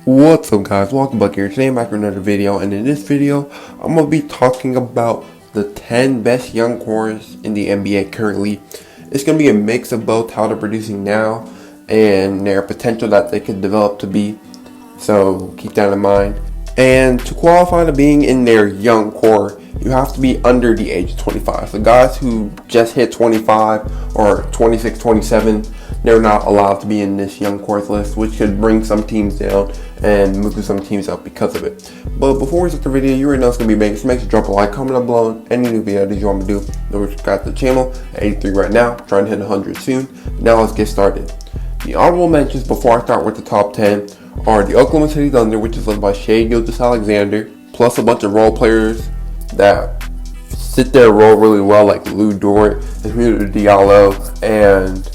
What's up guys, welcome back here. Today I'm back with another video, and in this video I'm going to be talking about the 10 best young cores in the NBA currently. It's going to be a mix of both how they're producing now and their potential that they could develop to be, so keep that in mind. And to qualify to being in their young core, you have to be under the age of 25. So guys who just hit 25 or 26, 27, they're not allowed to be in this young cores list, which could bring some teams down and move some teams up because of it. But before we start the video, you already know it's going to be big, so make sure to drop a like, comment down below, any new video that you want me to do. Don't subscribe to the channel at 83 right now, trying to hit 100 soon. Now let's get started. The honorable mentions before I start with the top 10 are the Oklahoma City Thunder, which is led by Shai Gilgeous-Alexander, plus a bunch of role players that sit their role really well, like Lou Dort, Hamidou Diallo, and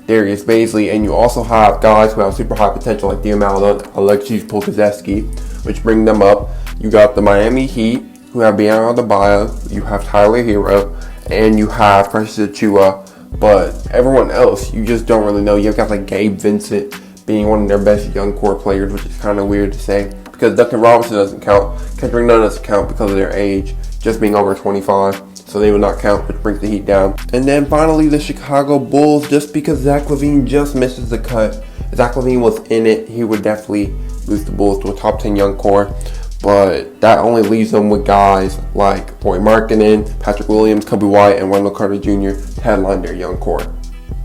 Darius Bazley. And you also have guys who have super high potential like Diamalo, Alexis Pokusevski, which bring them up. You got the Miami Heat, who have Bam Adebayo, you have Tyler Hero, and you have Precious Achiuwa. But everyone else, you just don't really know. You've got like Gabe Vincent being one of their best young core players, which is kind of weird to say because Duncan Robinson doesn't count. Kendrick Nunn doesn't count because of their age, just being over 25. So they will not count, which brings the Heat down. And then finally, the Chicago Bulls, just because Zach LaVine just misses the cut. If Zach LaVine was in it, he would definitely lose the Bulls to a top 10 young core. But that only leaves them with guys like Boy Markkanen, Patrick Williams, Kobe White, and Wendell Carter Jr. to headline their young core.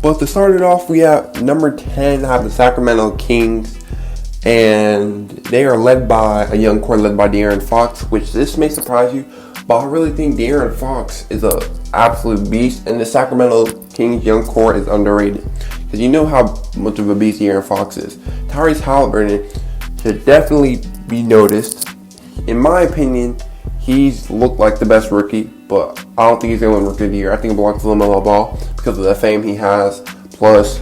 But to start it off, we have number 10, have the Sacramento Kings. And they are led by a young core led by De'Aaron Fox, which this may surprise you, but I really think De'Aaron Fox is an absolute beast, and the Sacramento Kings young core is underrated because you know how much of a beast De'Aaron Fox is. Tyrese Halliburton should definitely be noticed. In my opinion, he's looked like the best rookie, but I don't think he's going to win Rookie of the Year. I think it belongs to LaMelo Ball because of the fame he has, plus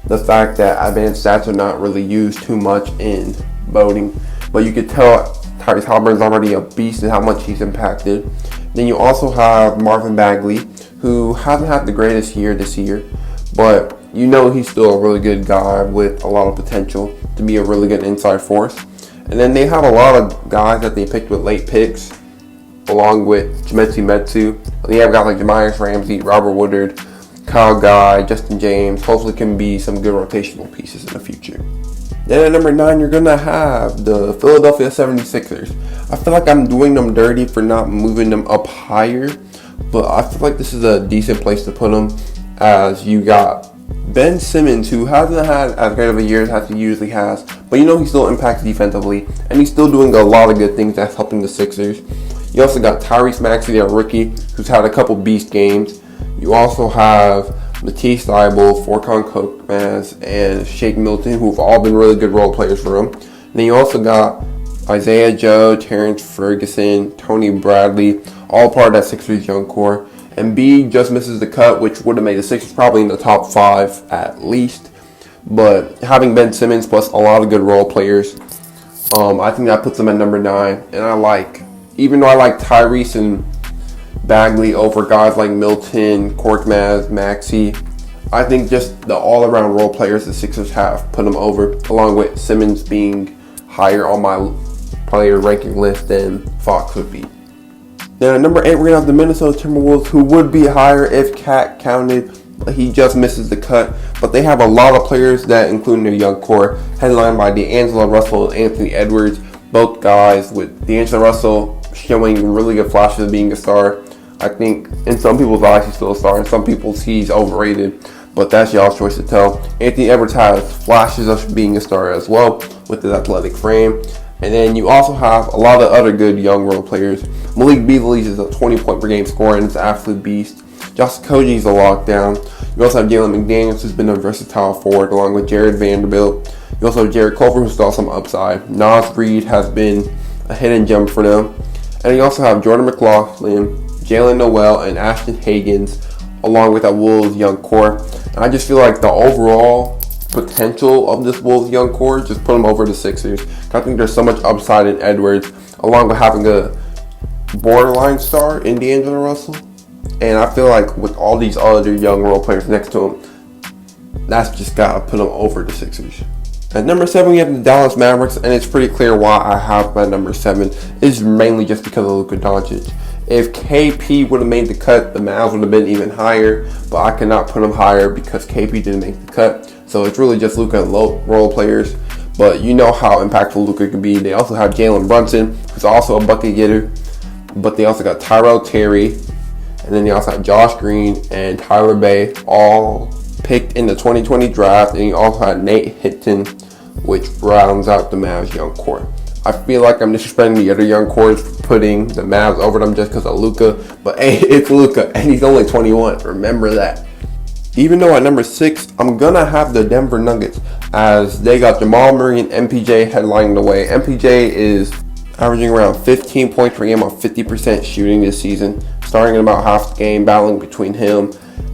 the fact that advanced stats are not really used too much in voting. But you could tell Tyrese Halliburton's already a beast and how much he's impacted. Then you also have Marvin Bagley, who hasn't had the greatest year this year, but you know he's still a really good guy with a lot of potential to be a really good inside force. And then they have a lot of guys that they picked with late picks, along with Chimezie Metu. They have guys like Jamias Ramsey, Robert Woodard, Kyle Guy, Justin James. Hopefully can be some good rotational pieces in the future. Then at number 9, you're going to have the Philadelphia 76ers. I feel like I'm doing them dirty for not moving them up higher, but I feel like this is a decent place to put them, as you got Ben Simmons, who hasn't had as great of a year as he usually has, but you know he still impacts defensively, and he's still doing a lot of good things that's helping the Sixers. You also got Tyrese Maxey, their rookie, who's had a couple beast games. You also have Matisse Thybulle, Furkan Korkmaz, and Shake Milton, who have all been really good role players for him. And then you also got Isaiah Joe, Terrence Ferguson, Tony Bradley, all part of that Sixers young core. And B just misses the cut, which would have made the Sixers probably in the top 5 at least. But having Ben Simmons plus a lot of good role players, I think that puts them at number 9. And even though I like Tyrese and Bagley over guys like Milton, Korkmaz, Maxey, I think just the all-around role players the Sixers have put them over, along with Simmons being higher on my player ranking list than Fox would be. Then at number 8, we're going to have the Minnesota Timberwolves, who would be higher if Cat counted, but he just misses the cut. But they have a lot of players that include their young core, headlined by D'Angelo Russell and Anthony Edwards, both guys with D'Angelo Russell showing really good flashes of being a star. I think in some people's eyes he's still a star, in some people's he's overrated, but that's y'all's choice to tell. Anthony Edwards has flashes of being a star as well with his athletic frame. And then you also have a lot of other good young role players. Malik Beasley is a 20-point per game scorer and is an absolute beast. Josh Okogie is a lockdown. You also have Jalen McDaniels, who's been a versatile forward, along with Jared Vanderbilt. You also have Jared Culver, who's got some upside. Nas Reed has been a hidden gem for them. And you also have Jordan McLaughlin, Jalen Noel, and Ashton Higgins, along with that Wolves young core. And I just feel like the overall potential of this Wolves young core just put them over the Sixers. I think there's so much upside in Edwards, along with having a borderline star in D'Angelo Russell. And I feel like with all these other young role players next to him, that's just got to put them over the Sixers. At number 7, we have the Dallas Mavericks, and it's pretty clear why I have my number 7. It's mainly just because of Luka Doncic. If KP would have made the cut, the Mavs would have been even higher, but I cannot put them higher because KP didn't make the cut. So it's really just Luka and low role players. But you know how impactful Luka can be. They also have Jalen Brunson, who's also a bucket getter. But they also got Tyrell Terry, and then they also have Josh Green and Tyler Bay, all picked in the 2020 draft. And you also had Nate Hinton, which rounds out the Mavs young core. I feel like I'm disrespecting the other young cores for putting the Mavs over them just because of Luka. But hey, it's Luka, and he's only 21. Remember that. Even though at number 6, I'm going to have the Denver Nuggets, as they got Jamal Murray and MPJ headlining the way. MPJ is averaging around 15 points per game on 50% shooting this season, starting in about half the game, battling between him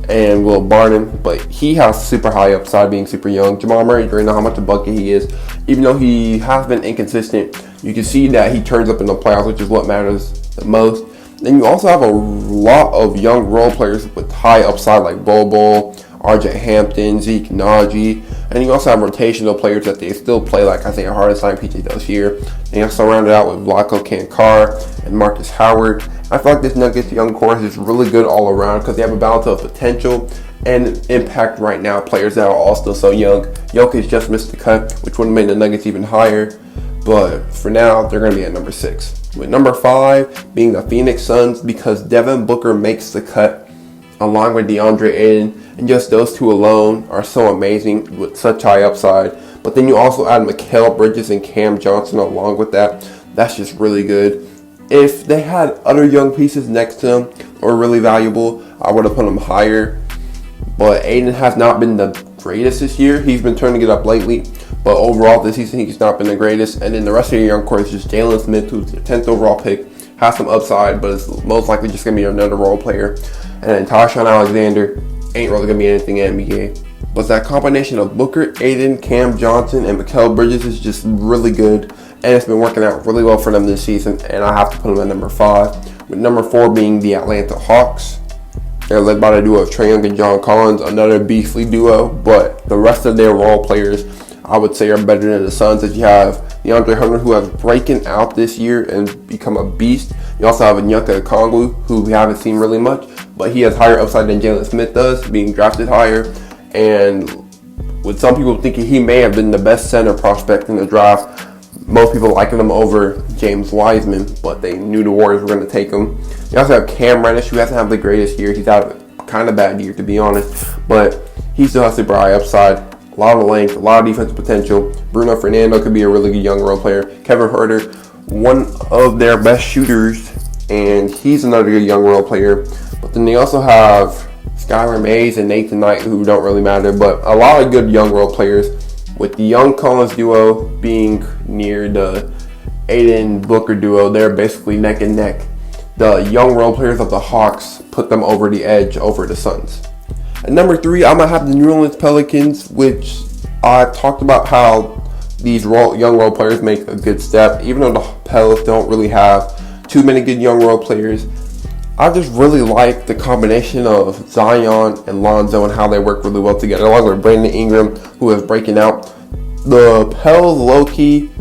and Will Barton, but he has super high upside being super young. Jamal Murray, you know how much a bucket he is. Even though he has been inconsistent, you can see that he turns up in the playoffs, which is what matters the most. Then you also have a lot of young role players with high upside like Bobo, RJ Hampton, Zeke Naji, and you also have rotational players that they still play like Isaiah Hartenstein, PJ Dozier. And you also round it out with Vlatko Kankar and Marcus Howard. I feel like this Nuggets young core is really good all around because they have a balance of potential and impact right now. Players that are all still so young. Jokic just missed the cut, which would have made the Nuggets even higher. But for now, they're going to be at number 6. With number 5 being the Phoenix Suns, because Devin Booker makes the cut along with DeAndre Ayton. And just those two alone are so amazing with such high upside. But then you also add Mikal Bridges and Cam Johnson along with that. That's just really good. If they had other young pieces next to them or really valuable, I would have put them higher. But Ayton has not been the greatest this year. He's been turning it up lately. But overall this season, he's not been the greatest. And then the rest of your young core is just Jalen Smith, who's the 10th overall pick. Has some upside, but it's most likely just going to be another role player. And then Tyshawn Alexander ain't really going to be anything in NBA. But that combination of Booker, Ayton, Cam Johnson, and Mikal Bridges is just really good. And it's been working out really well for them this season. And I have to put them at number 5. With number 4 being the Atlanta Hawks. They're led by the duo of Trae Young and John Collins, another beastly duo. But the rest of their role players, I would say, are better than the Suns. As you have DeAndre Hunter, who has breaking out this year and become a beast. You also have Onyeka Okongwu, who we haven't seen really much, but he has higher upside than Jalen Smith does, being drafted higher. And with some people thinking he may have been the best center prospect in the draft, most people liking him over James Wiseman, but they knew the Warriors were going to take him. You also have Cam Reddish, who hasn't had the greatest year. He's had a kind of bad year, to be honest, but he still has super high upside. A lot of length, a lot of defensive potential. Bruno Fernando could be a really good young role player. Kevin Huerter, one of their best shooters, and he's another good young role player. But then they also have Skylar Mays and Nathan Knight, who don't really matter, but a lot of good young role players, with the Young Collins duo being near the Ayton Booker duo. They're basically neck and neck. The young role players of the Hawks put them over the edge over the Suns. At number 3, I'm going to have the New Orleans Pelicans, which I talked about how these young role players make a good step. Even though the Pelicans don't really have too many good young role players, I just really like the combination of Zion and Lonzo and how they work really well together, along with Brandon Ingram, who is breaking out. The Pels, low-key,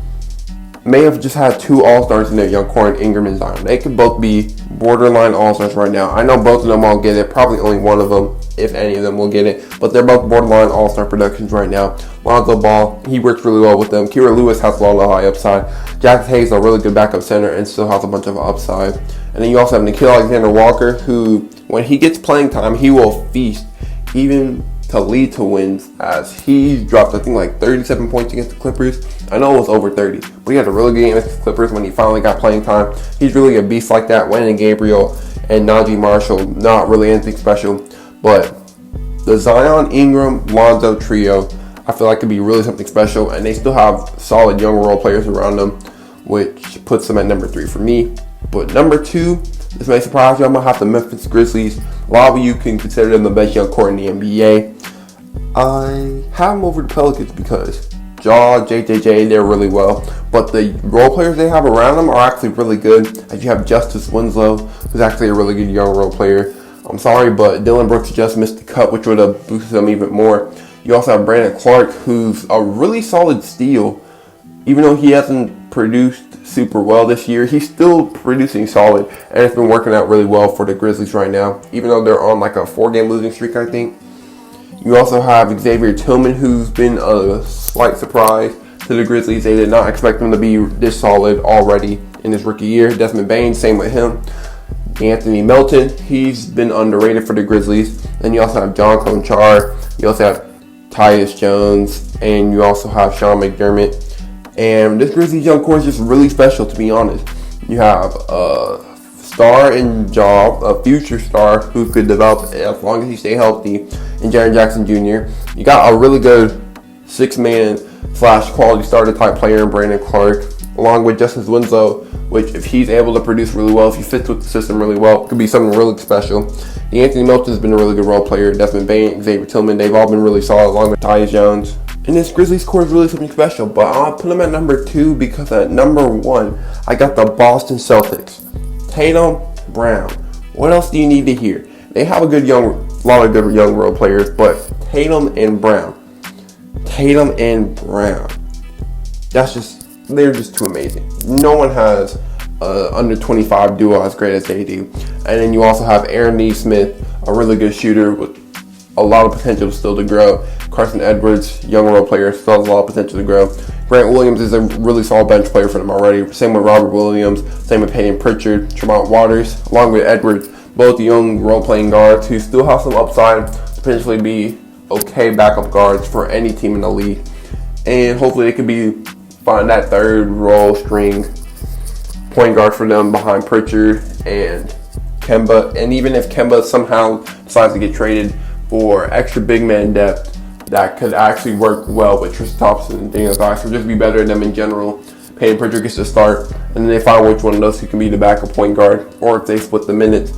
may have just had 2 All-Stars in their young core, in Ingram and Zion. They could both be borderline All-Stars right now. I know both of them won't get it. Probably only one of them, if any of them, will get it. But they're both borderline All-Star productions right now. Lonzo Ball, he works really well with them. Kira Lewis has a lot of high upside. Jack Hayes is a really good backup center and still has a bunch of upside. And then you also have Nickeil Alexander-Walker, who, when he gets playing time, he will feast, even to lead to wins, as he dropped, I think, like 37 points against the Clippers. I know it was over 30, but he had a really good game against the Clippers when he finally got playing time. He's really a beast like that. Wenyen Gabriel and Najee Marshall, not really anything special, but the Zion, Ingram, Lonzo trio, I feel like could be really something special, and they still have solid young role players around them, which puts them at number 3 for me. But number 2, this may surprise you, I'm going to have the Memphis Grizzlies. A lot of you can consider them the best young core in the NBA. I have them over the Pelicans because Ja, JJJ, they're really well. But the role players they have around them are actually really good. As you have Justice Winslow, who's actually a really good young role player. I'm sorry, but Dylan Brooks just missed the cut, which would have boosted them even more. You also have Brandon Clark, who's a really solid steal. Even though he hasn't produced super well this year, he's still producing solid, and it's been working out really well for the Grizzlies right now, even though they're on like a 4-game losing streak, I think. You also have Xavier Tillman, who's been a slight surprise to the Grizzlies. They did not expect him to be this solid already in his rookie year. Desmond Bane, same with him. Anthony Melton, he's been underrated for the Grizzlies. Then you also have John Conchar. You also have Tyus Jones, and you also have Sean McDermott. And this Grizzlies young core is just really special, to be honest. You have a star in Job, a future star who could develop as long as he stay healthy, and Jaren Jackson Jr. You got a really good 6-man / quality starter type player in Brandon Clark, along with Justice Winslow, which if he's able to produce really well, if he fits with the system really well, could be something really special. The Anthony Melton has been a really good role player. Desmond Bane, Xavier Tillman, they've all been really solid, along with Tyus Jones. And this Grizzlies core is really something special, but I'll put them at number 2 because at number 1, I got the Boston Celtics. Tatum, Brown. What else do you need to hear? They have a lot of good young role players, but Tatum and Brown. They're just too amazing. No one has under 25 duo as great as they do. And then you also have Aaron Nesmith, a really good shooter with a lot of potential still to grow. Carson Edwards, young role player, still has a lot of potential to grow. Grant Williams is a really solid bench player for them already. Same with Robert Williams, same with Peyton Pritchard, Tremont Waters, along with Edwards, both young role-playing guards who still have some upside to potentially be okay backup guards for any team in the league. And hopefully they could find that third role string point guard for them behind Pritchard and Kemba. And even if Kemba somehow decides to get traded for extra big man depth, that could actually work well with Tristan Thompson and Daniel Guys, or just be better than them in general. Peyton Pritchard gets to start, and then they find which one of those who can be the backup point guard, or if they split the minutes.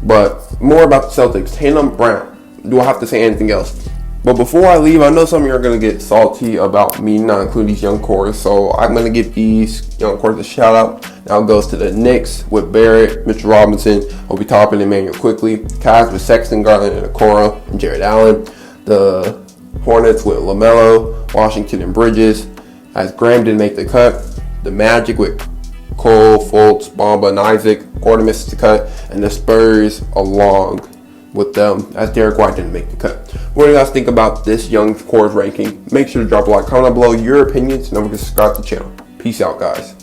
But more about the Celtics. Tatum, Brown. Do I have to say anything else? But before I leave, I know some of you are going to get salty about me not including these young cores, so I'm going to give these young cores a shout out. Now it goes to the Knicks with Barrett, Mitchell Robinson, Obi Toppin, and Emmanuel Quickley. Cavs with Sexton, Garland, and Okoro, and Jared Allen. The Hornets with LaMelo, Washington, and Bridges, as Graham didn't make the cut. The Magic with Cole, Fultz, Bamba, and Isaac. Gordon missed the cut. And the Spurs along with them, as Derek White didn't make the cut. What do you guys think about this young cores ranking? Make sure to drop a like, comment down below your opinions, and don't forget to subscribe to the channel. Peace out, guys.